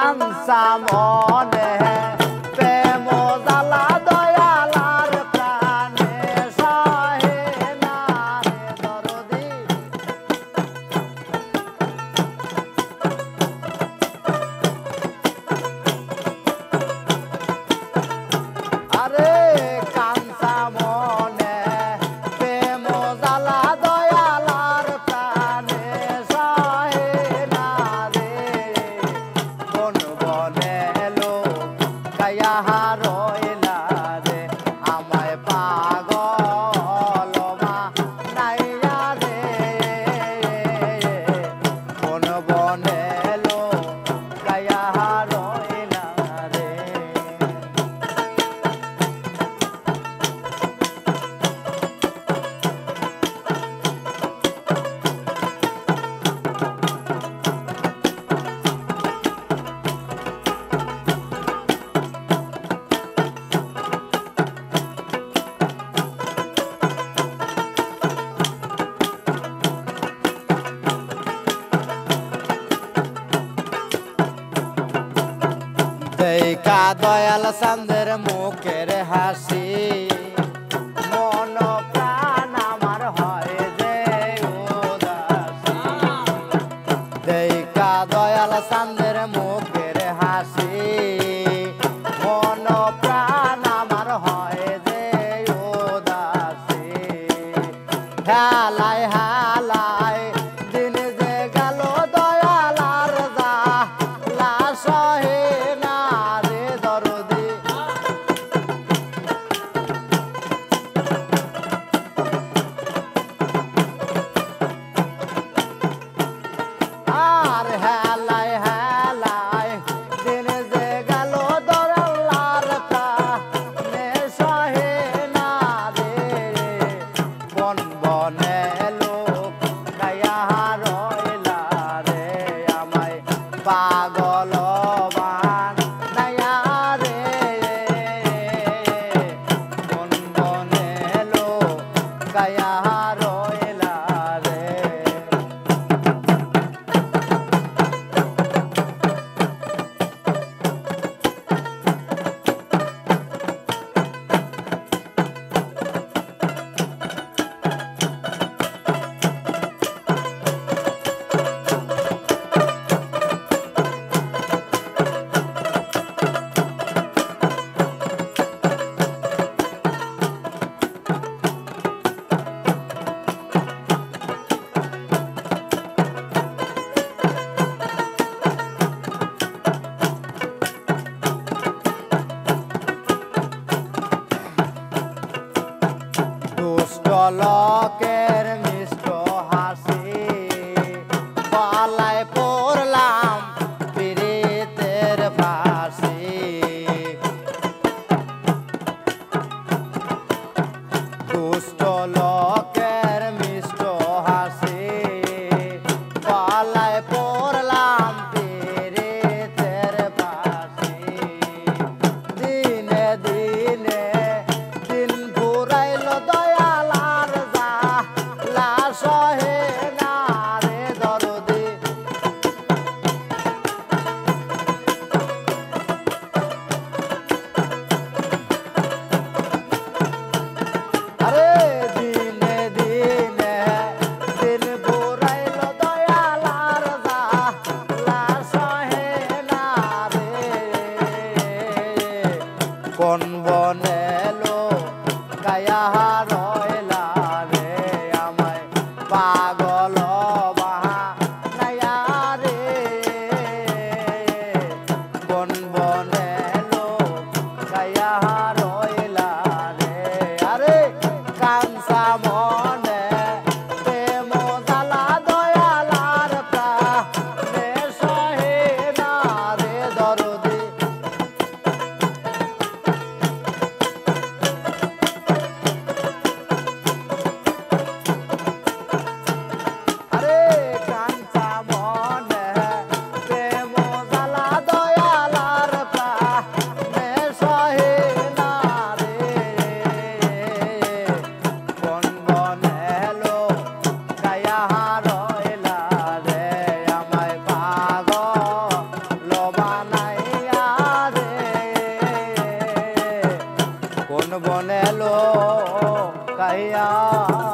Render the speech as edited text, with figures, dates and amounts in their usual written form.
আনসা মনে প্রেম জ্বালা দয়ালার প্রাণে সহে না রে দরদি। আরে কানসা মনে প্রেম জ্বালা দয়ালার প্রাণে সহে না রে। কোন বনে লোক গায়া রইলা রে আমায় পাগল বানাইয়া রে। কোন বনে লোক গায়া রইলা রে। দেখা দয়াল চাঁদের মুখের হাসি মন প্রাণ আমার হয় যে উদাসী। দেখা দয়াল চাঁদের মুখের হাসি মন প্রাণ আমার হয় যে উদাসী। হালাই হালাই দিন যে গেল দয়ালার যা লাশহে না রে দরদি। আর হেলাই হেলাই দিন যে গেল দয়ালার প্রাণে সহে না রে। বন বনে লোক গায়া রইলা রে আমায় পাগল বানাইয়া রে। বন বনে লোক গায়া রইলা রে। দুষ্ট লোকের মিষ্ট হাসি পালায় পড়লাম পীড়িতের ফাঁসি। দুষ্ট লোকের মিষ্ট হাসি পালায় পড়লাম পীড়িতের ফাঁসি। দিনে দিনে দিন ফুরাইল দয়ালার যা আ